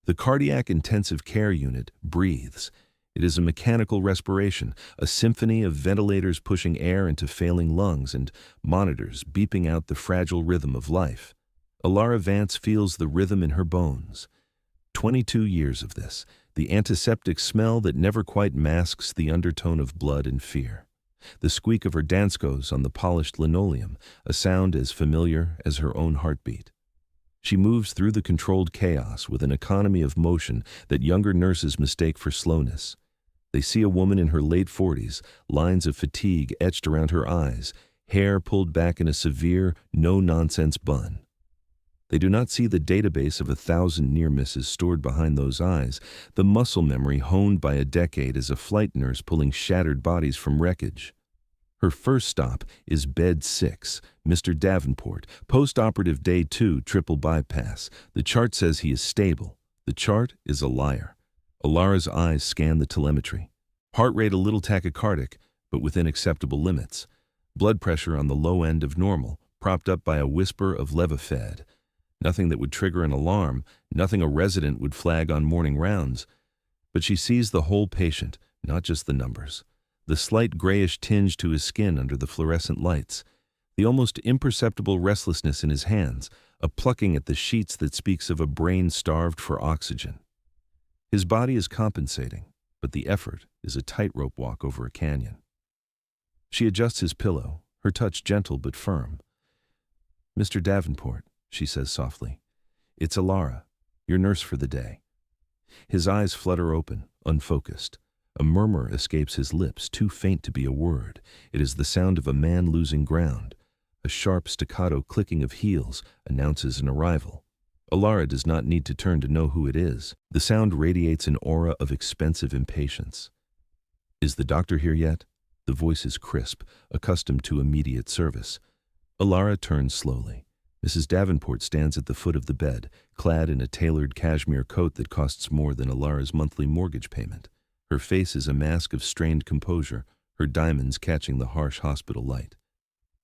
The cardiac intensive care unit breathes. It is a mechanical respiration, a symphony of ventilators pushing air into failing lungs and monitors beeping out the fragile rhythm of life. Alara Vance feels the rhythm in her bones. 22 years of this, the antiseptic smell that never quite masks the undertone of blood and fear. The squeak of her danskos on the polished linoleum, a sound as familiar as her own heartbeat. She moves through the controlled chaos with an economy of motion that younger nurses mistake for slowness. They see a woman in her late 40s, lines of fatigue etched around her eyes, hair pulled back in a severe, no-nonsense bun. They do not see the database of 1,000 near misses stored behind those eyes, the muscle memory honed by a decade as a flight nurse pulling shattered bodies from wreckage. Her first stop is bed 6, Mr. Davenport, post-operative day 2, triple bypass. The chart says he is stable. The chart is a liar. Alara's eyes scan the telemetry. Heart rate a little tachycardic, but within acceptable limits. Blood pressure on the low end of normal, propped up by a whisper of Levophed. Nothing that would trigger an alarm, nothing a resident would flag on morning rounds. But she sees the whole patient, not just the numbers. The slight grayish tinge to his skin under the fluorescent lights, the almost imperceptible restlessness in his hands, a plucking at the sheets that speaks of a brain starved for oxygen. His body is compensating, but the effort is a tightrope walk over a canyon. She adjusts his pillow, her touch gentle but firm. "Mr. Davenport," she says softly, "it's Alara, your nurse for the day." His eyes flutter open, unfocused. A murmur escapes his lips, too faint to be a word. It is the sound of a man losing ground. A sharp staccato clicking of heels announces an arrival. Alara does not need to turn to know who it is. The sound radiates an aura of expensive impatience. "Is the doctor here yet?" The voice is crisp, accustomed to immediate service. Alara turns slowly. Mrs. Davenport stands at the foot of the bed, clad in a tailored cashmere coat that costs more than Alara's monthly mortgage payment. Her face is a mask of strained composure, her diamonds catching the harsh hospital light.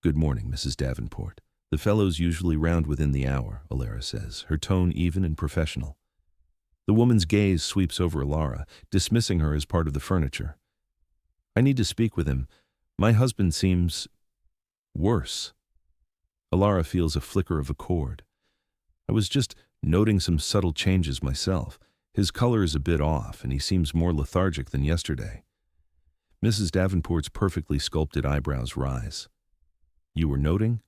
"Good morning, Mrs. Davenport. The fellows usually round within the hour," Alara says, her tone even and professional. The woman's gaze sweeps over Alara, dismissing her as part of the furniture. "I need to speak with him. My husband seems worse." Alara feels a flicker of accord. "I was just noting some subtle changes myself. His color is a bit off, and he seems more lethargic than yesterday." Mrs. Davenport's perfectly sculpted eyebrows rise. "You were noting?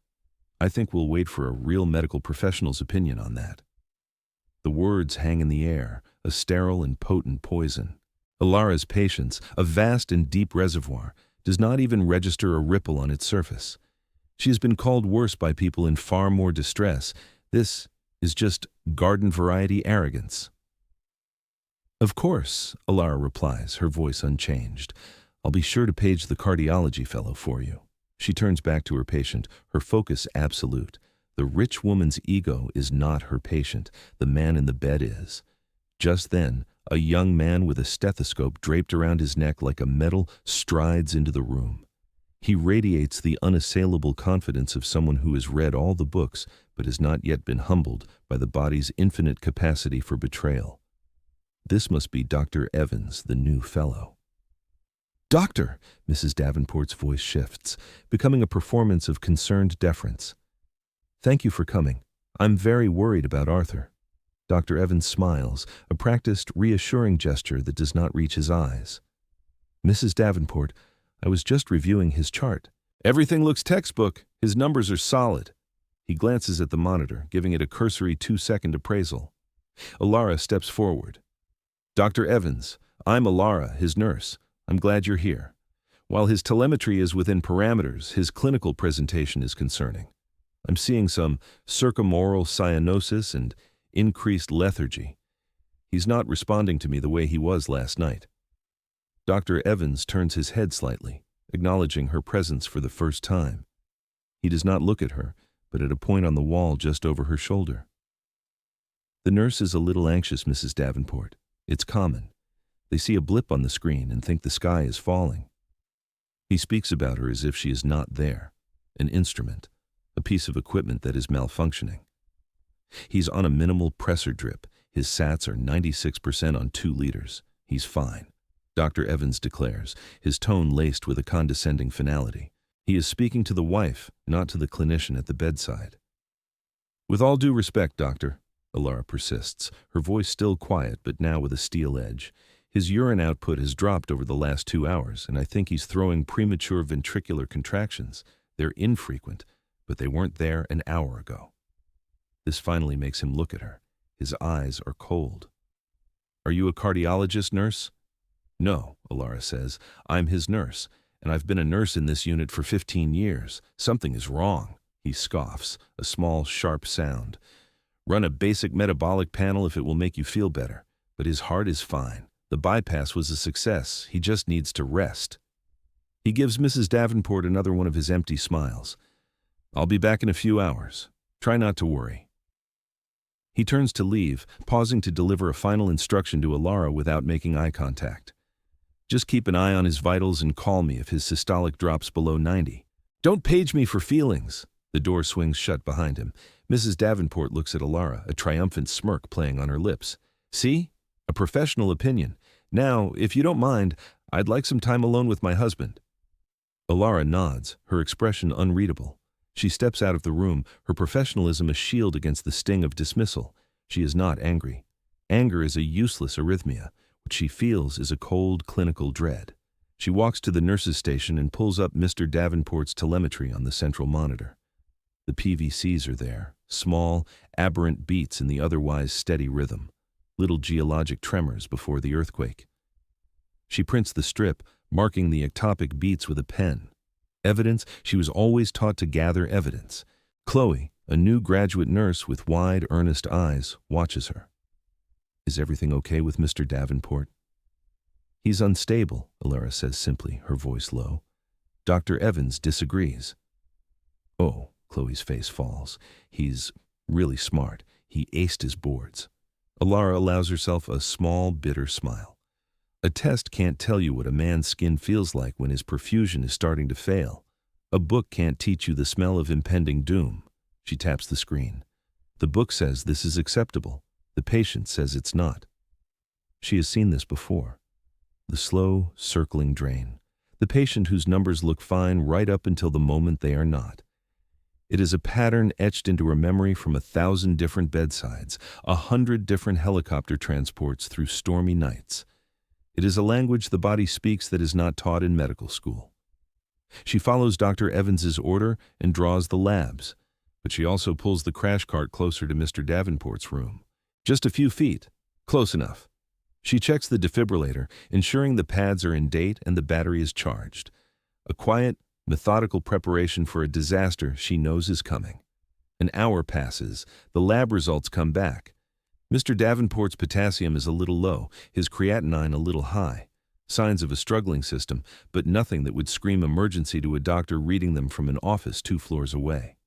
I think we'll wait for a real medical professional's opinion on that." The words hang in the air, a sterile and potent poison. Alara's patience, a vast and deep reservoir, does not even register a ripple on its surface. She has been called worse by people in far more distress. This is just garden-variety arrogance. "Of course," Alara replies, her voice unchanged. "I'll be sure to page the cardiology fellow for you." She turns back to her patient, her focus absolute. The rich woman's ego is not her patient, the man in the bed is. Just then, a young man with a stethoscope draped around his neck like a medal strides into the room. He radiates the unassailable confidence of someone who has read all the books but has not yet been humbled by the body's infinite capacity for betrayal. This must be Dr. Evans, the new fellow. "Doctor!" Mrs. Davenport's voice shifts, becoming a performance of concerned deference. "Thank you for coming. I'm very worried about Arthur." Dr. Evans smiles, a practiced, reassuring gesture that does not reach his eyes. "Mrs. Davenport, I was just reviewing his chart. Everything looks textbook. His numbers are solid." He glances at the monitor, giving it a cursory 2-second appraisal. Alara steps forward. "Dr. Evans, I'm Alara, his nurse. I'm glad you're here. While his telemetry is within parameters, his clinical presentation is concerning. I'm seeing some circumoral cyanosis and increased lethargy. He's not responding to me the way he was last night." Dr. Evans turns his head slightly, acknowledging her presence for the first time. He does not look at her, but at a point on the wall just over her shoulder. "The nurse is a little anxious, Mrs. Davenport. It's common. They see a blip on the screen and think the sky is falling." He speaks about her as if she is not there, an instrument, a piece of equipment that is malfunctioning. He's on a minimal pressor drip, His sats are 96% on 2 liters. He's fine, Dr. Evans declares, his tone laced with a condescending finality. He is speaking to the wife, not to the clinician at the bedside. With all due respect, doctor, Alara persists, her voice still quiet but now with a steel edge. His urine output has dropped over the last 2 hours, and I think he's throwing premature ventricular contractions. They're infrequent, but they weren't there an hour ago. This finally makes him look at her. His eyes are cold. Are you a cardiologist, nurse? No, Alara says. I'm his nurse, and I've been a nurse in this unit for 15 years. Something is wrong. He scoffs, a small, sharp sound. Run a basic metabolic panel if it will make you feel better, but his heart is fine. The bypass was a success. He just needs to rest. He gives Mrs. Davenport another one of his empty smiles. I'll be back in a few hours. Try not to worry. He turns to leave, pausing to deliver a final instruction to Alara without making eye contact. Just keep an eye on his vitals and call me if his systolic drops below 90. Don't page me for feelings. The door swings shut behind him. Mrs. Davenport looks at Alara, a triumphant smirk playing on her lips. See? A professional opinion. Now, if you don't mind, I'd like some time alone with my husband. Alara nods, her expression unreadable. She steps out of the room, her professionalism a shield against the sting of dismissal. She is not angry. Anger is a useless arrhythmia. What she feels is a cold, clinical dread. She walks to the nurse's station and pulls up Mr. Davenport's telemetry on the central monitor. The PVCs are there, small, aberrant beats in the otherwise steady rhythm, little geologic tremors before the earthquake. She prints the strip, marking the ectopic beats with a pen. Evidence. She was always taught to gather evidence. Chloe, a new graduate nurse with wide, earnest eyes, watches her. Is everything okay with Mr. Davenport? He's unstable, Alara says simply, her voice low. Dr. Evans disagrees. Oh, Chloe's face falls. He's really smart. He aced his boards. Alara allows herself a small, bitter smile. A test can't tell you what a man's skin feels like when his perfusion is starting to fail. A book can't teach you the smell of impending doom. She taps the screen. The book says this is acceptable. The patient says it's not. She has seen this before. The slow, circling drain. The patient whose numbers look fine right up until the moment they are not. It is a pattern etched into her memory from 1,000 different bedsides, 100 different helicopter transports through stormy nights. It is a language the body speaks that is not taught in medical school. She follows Dr. Evans's order and draws the labs, but she also pulls the crash cart closer to Mr. Davenport's room. Just a few feet. Close enough. She checks the defibrillator, ensuring the pads are in date and the battery is charged. A quiet, methodical preparation for a disaster she knows is coming. An hour passes. The lab results come back. Mr. Davenport's potassium is a little low, his creatinine a little high. Signs of a struggling system, but nothing that would scream emergency to a doctor reading them from an office 2 floors away.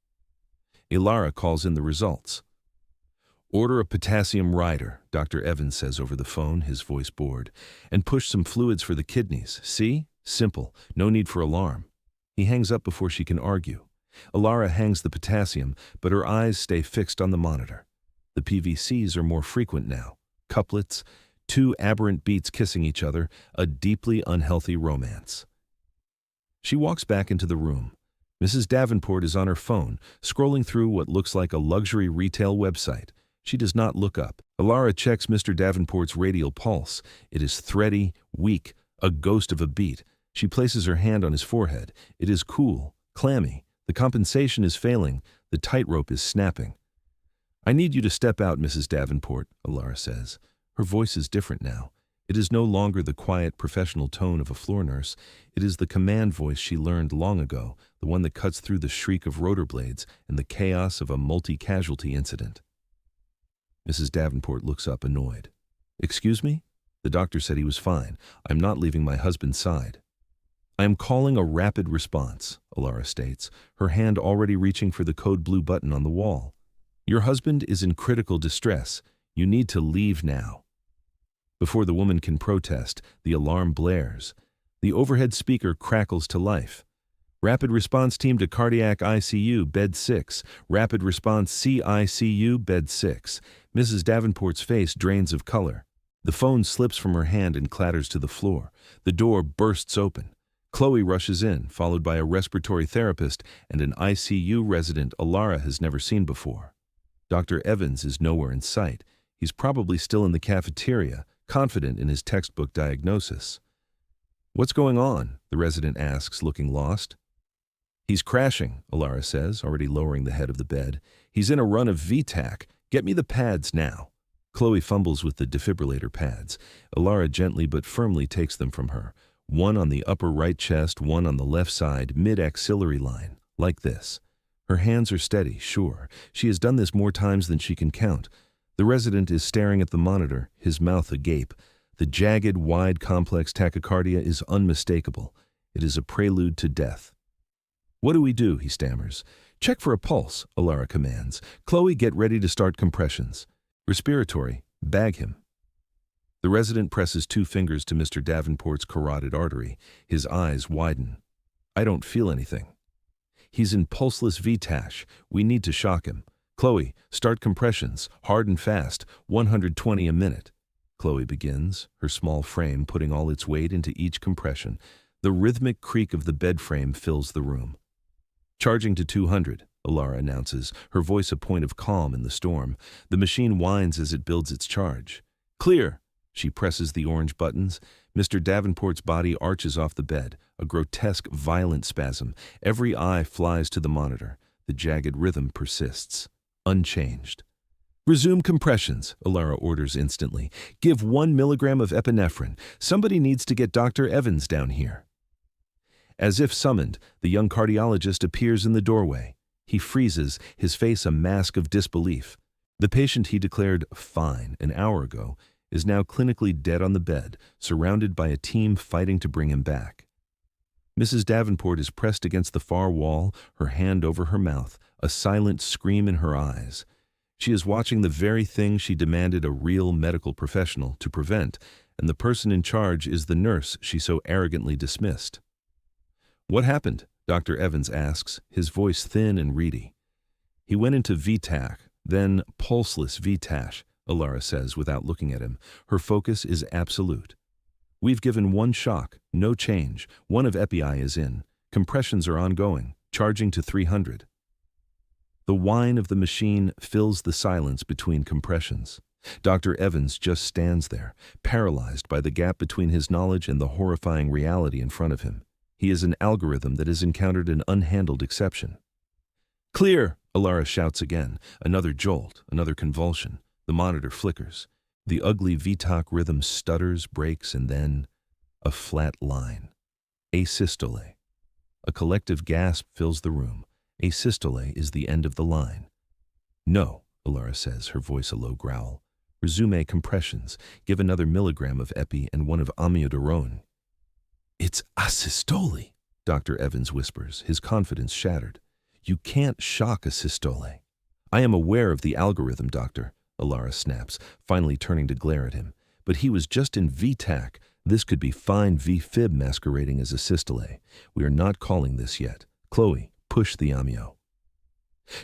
Alara calls in the results. Order a potassium rider, Dr. Evans says over the phone, his voice bored, and push some fluids for the kidneys. See? Simple. No need for alarm. He hangs up before she can argue. Alara hangs the potassium, but her eyes stay fixed on the monitor. The PVCs are more frequent now. Couplets, 2 aberrant beats kissing each other, a deeply unhealthy romance. She walks back into the room. Mrs. Davenport is on her phone, scrolling through what looks like a luxury retail website. She does not look up. Alara checks Mr. Davenport's radial pulse. It is thready, weak, a ghost of a beat. She places her hand on his forehead. It is cool, clammy. The compensation is failing. The tightrope is snapping. I need you to step out, Mrs. Davenport, Alara says. Her voice is different now. It is no longer the quiet, professional tone of a floor nurse. It is the command voice she learned long ago, the one that cuts through the shriek of rotor blades and the chaos of a multi-casualty incident. Mrs. Davenport looks up, annoyed. Excuse me? The doctor said he was fine. I'm not leaving my husband's side. I am calling a rapid response, Alara states, her hand already reaching for the code blue button on the wall. Your husband is in critical distress. You need to leave now. Before the woman can protest, the alarm blares. The overhead speaker crackles to life. Rapid response team to cardiac ICU, bed 6. Rapid response CICU, bed 6. Mrs. Davenport's face drains of color. The phone slips from her hand and clatters to the floor. The door bursts open. Chloe rushes in, followed by a respiratory therapist and an ICU resident Alara has never seen before. Dr. Evans is nowhere in sight. He's probably still in the cafeteria, confident in his textbook diagnosis. "What's going on?" the resident asks, looking lost. "He's crashing," Alara says, already lowering the head of the bed. "He's in a run of VTAC. Get me the pads now." Chloe fumbles with the defibrillator pads. Alara gently but firmly takes them from her. One on the upper right chest, one on the left side, mid-axillary line, like this. Her hands are steady, sure. She has done this more times than she can count. The resident is staring at the monitor, his mouth agape. The jagged, wide, complex tachycardia is unmistakable. It is a prelude to death. "What do we do?" he stammers. "Check for a pulse," Alara commands. "Chloe, get ready to start compressions. Respiratory, bag him." The resident presses 2 fingers to Mr. Davenport's carotid artery. His eyes widen. "I don't feel anything." "He's in pulseless VTAC. We need to shock him. Chloe, start compressions, hard and fast, 120 a minute." Chloe begins, her small frame putting all its weight into each compression. The rhythmic creak of the bed frame fills the room. "Charging to 200, Alara announces, her voice a point of calm in the storm. The machine whines as it builds its charge. "Clear!" She presses the orange buttons. Mr. Davenport's body arches off the bed, a grotesque, violent spasm. Every eye flies to the monitor. The jagged rhythm persists, unchanged. "Resume compressions," Alara orders instantly. "Give 1 milligram of epinephrine. Somebody needs to get Dr. Evans down here." As if summoned, the young cardiologist appears in the doorway. He freezes, his face a mask of disbelief. The patient he declared fine an hour ago is now clinically dead on the bed, surrounded by a team fighting to bring him back. Mrs. Davenport is pressed against the far wall, her hand over her mouth, a silent scream in her eyes. She is watching the very thing she demanded a real medical professional to prevent, and the person in charge is the nurse she so arrogantly dismissed. "What happened?" Dr. Evans asks, his voice thin and reedy. "He went into VTAC, then pulseless VTAC," Alara says without looking at him. Her focus is absolute. "We've given 1 shock, no change. 1 of EPI is in. Compressions are ongoing, charging to 300. The whine of the machine fills the silence between compressions. Dr. Evans just stands there, paralyzed by the gap between his knowledge and the horrifying reality in front of him. He is an algorithm that has encountered an unhandled exception. "Clear!" Alara shouts again. Another jolt, another convulsion. The monitor flickers. The ugly VTAC rhythm stutters, breaks, and then a flat line. Asystole. A collective gasp fills the room. Asystole is the end of the line. "No," Alara says, her voice a low growl. "Resume compressions. Give another milligram of epi and 1 of amiodarone." "It's asystole," Dr. Evans whispers, his confidence shattered. "You can't shock a systole." "I am aware of the algorithm, doctor," Alara snaps, finally turning to glare at him. "But he was just in VTAC. This could be fine VFib masquerading as a systole. We are not calling this yet. Chloe, push the amio."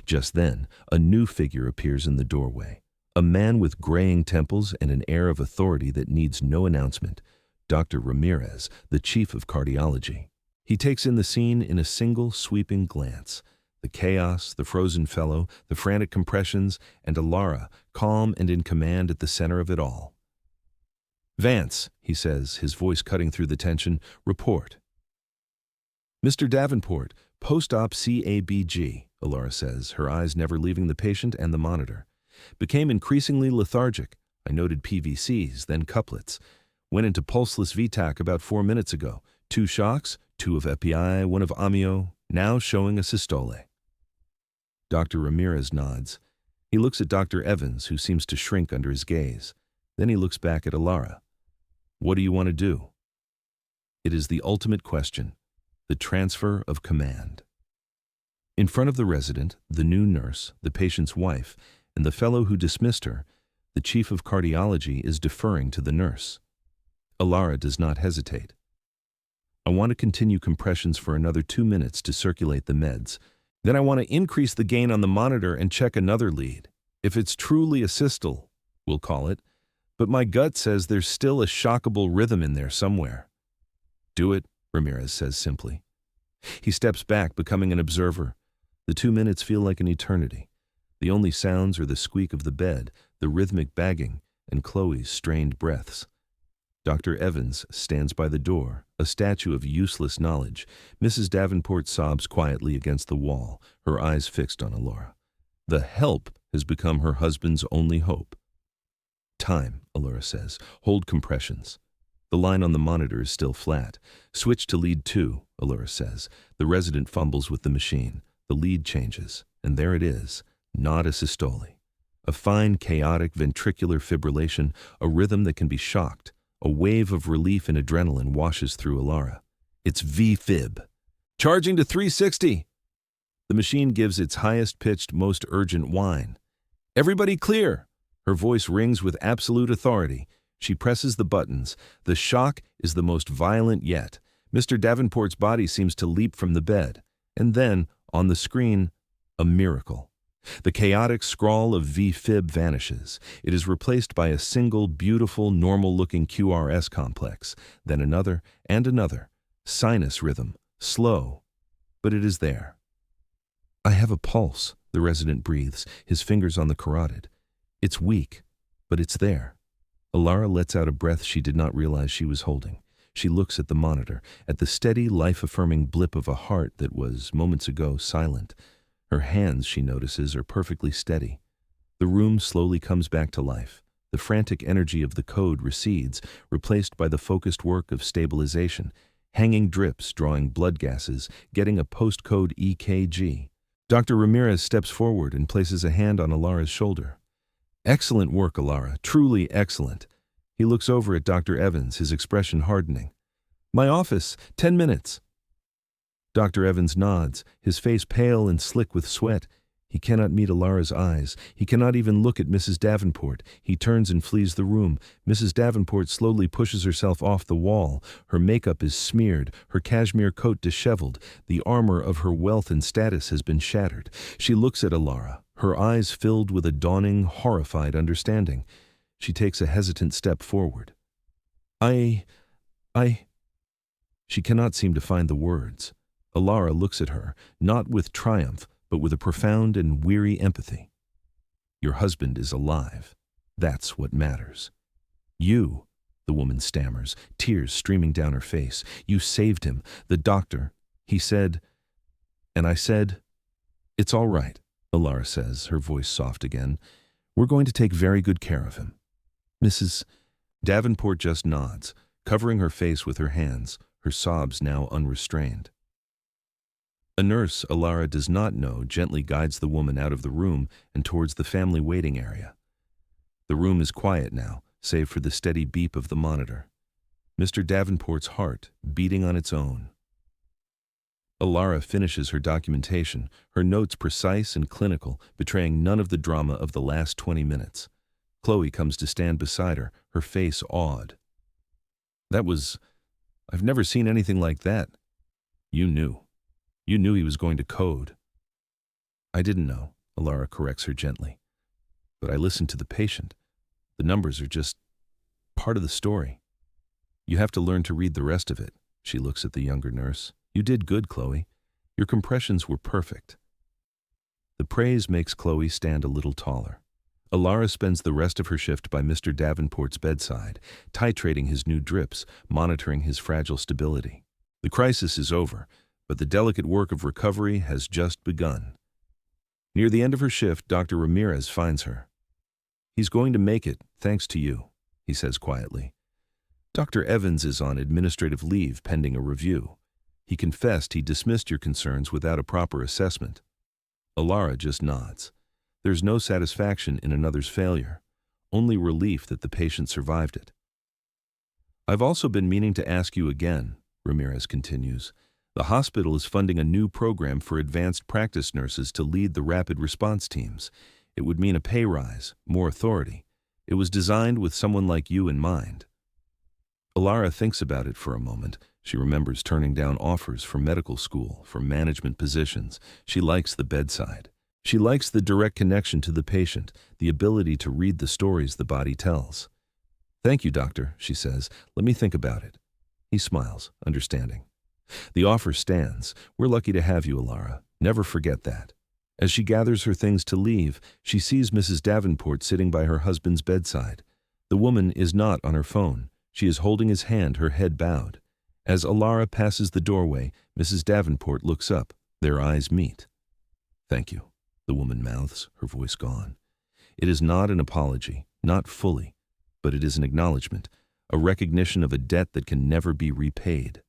Just then, a new figure appears in the doorway. A man with graying temples and an air of authority that needs no announcement. Dr. Ramirez, the chief of cardiology. He takes in the scene in a single sweeping glance. The chaos, the frozen fellow, the frantic compressions, and Alara, calm and in command at the center of it all. "Vance," he says, his voice cutting through the tension, "report." "Mr. Davenport, post-op CABG," Alara says, her eyes never leaving the patient and the monitor. "Became increasingly lethargic. I noted PVCs, then couplets. Went into pulseless VTAC about 4 minutes ago. 2 shocks, 2 of EPI, 1 of amio, now showing a systole." Dr. Ramirez nods. He looks at Dr. Evans, who seems to shrink under his gaze. Then he looks back at Alara. "What do you want to do?" It is the ultimate question, the transfer of command. In front of the resident, the new nurse, the patient's wife, and the fellow who dismissed her, the chief of cardiology is deferring to the nurse. Alara does not hesitate. "I want to continue compressions for another 2 minutes to circulate the meds. Then I want to increase the gain on the monitor and check another lead." If it's truly a systole, we'll call it, but my gut says there's still a shockable rhythm in there somewhere. Do it, Ramirez says simply. He steps back, becoming an observer. The 2 minutes feel like an eternity. The only sounds are the squeak of the bed, the rhythmic bagging, and Chloe's strained breaths. Dr. Evans stands by the door, a statue of useless knowledge. Mrs. Davenport sobs quietly against the wall, her eyes fixed on Alora. The help has become her husband's only hope. Time, Alora says. Hold compressions. The line on the monitor is still flat. Switch to lead 2, Alora says. The resident fumbles with the machine. The lead changes, and there it is, not a systole. A fine, chaotic ventricular fibrillation, a rhythm that can be shocked. A wave of relief and adrenaline washes through Alora. It's V-fib. Charging to 360. The machine gives its highest-pitched, most urgent whine. Everybody clear! Her voice rings with absolute authority. She presses the buttons. The shock is the most violent yet. Mr. Davenport's body seems to leap from the bed. And then, on the screen, a miracle. The chaotic scrawl of V-fib vanishes. It is replaced by a single, beautiful, normal-looking QRS complex, then another and another. Sinus rhythm, slow, but it is there. I have a pulse, the resident breathes, his fingers on the carotid. It's weak, but it's there. Alora lets out a breath she did not realize she was holding. She looks at the monitor, at the steady, life-affirming blip of a heart that was, moments ago, silent. Her hands, she notices, are perfectly steady. The room slowly comes back to life. The frantic energy of the code recedes, replaced by the focused work of stabilization. Hanging drips, drawing blood gases, getting a postcode EKG. Dr. Ramirez steps forward and places a hand on Alora's shoulder. Excellent work, Alora, truly excellent. He looks over at Dr. Evans, his expression hardening. My office, 10 minutes. Dr. Evans nods, his face pale and slick with sweat. He cannot meet Alora's eyes. He cannot even look at Mrs. Davenport. He turns and flees the room. Mrs. Davenport slowly pushes herself off the wall. Her makeup is smeared, her cashmere coat disheveled. The armor of her wealth and status has been shattered. She looks at Alora, her eyes filled with a dawning, horrified understanding. She takes a hesitant step forward. I... She cannot seem to find the words. Alora looks at her, not with triumph, but with a profound and weary empathy. Your husband is alive. That's what matters. You, the woman stammers, tears streaming down her face. You saved him. The doctor, he said, and I said, it's all right, Alora says, her voice soft again. We're going to take very good care of him. Mrs. Davenport just nods, covering her face with her hands, her sobs now unrestrained. A nurse Alora does not know gently guides the woman out of the room and towards the family waiting area. The room is quiet now, save for the steady beep of the monitor. Mr. Davenport's heart beating on its own. Alora finishes her documentation, her notes precise and clinical, betraying none of the drama of the last 20 minutes. Chloe comes to stand beside her, her face awed. I've never seen anything like that. You knew. You knew he was going to code. I didn't know, Alora corrects her gently. But I listened to the patient. The numbers are just part of the story. You have to learn to read the rest of it. She looks at the younger nurse. You did good, Chloe. Your compressions were perfect. The praise makes Chloe stand a little taller. Alora spends the rest of her shift by Mr. Davenport's bedside, titrating his new drips, monitoring his fragile stability. The crisis is over, but the delicate work of recovery has just begun. Near the end of her shift, Dr. Ramirez finds her. He's going to make it, thanks to you, he says quietly. Dr. Evans is on administrative leave pending a review. He confessed he dismissed your concerns without a proper assessment. Alora just nods. There's no satisfaction in another's failure, only relief that the patient survived it. I've also been meaning to ask you again, Ramirez continues. The hospital is funding a new program for advanced practice nurses to lead the rapid response teams. It would mean a pay rise, more authority. It was designed with someone like you in mind. Alora thinks about it for a moment. She remembers turning down offers for medical school, for management positions. She likes the bedside. She likes the direct connection to the patient, the ability to read the stories the body tells. "Thank you, doctor," she says. "Let me think about it." He smiles, understanding. The offer stands. "We're lucky to have you, Alara. Never forget that." As she gathers her things to leave, she sees Mrs. Davenport sitting by her husband's bedside. The woman is not on her phone. She is holding his hand, her head bowed. As Alara passes the doorway, Mrs. Davenport looks up. Their eyes meet. "Thank you," the woman mouths, her voice gone. It is not an apology, not fully, but it is an acknowledgement, a recognition of a debt that can never be repaid.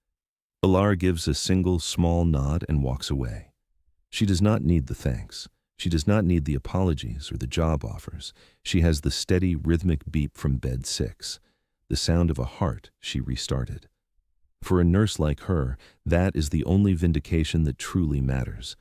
Alara gives a single small nod and walks away. She does not need the thanks. She does not need the apologies or the job offers. She has the steady, rhythmic beep from bed 6, the sound of a heart she restarted. For a nurse like her, that is the only vindication that truly matters.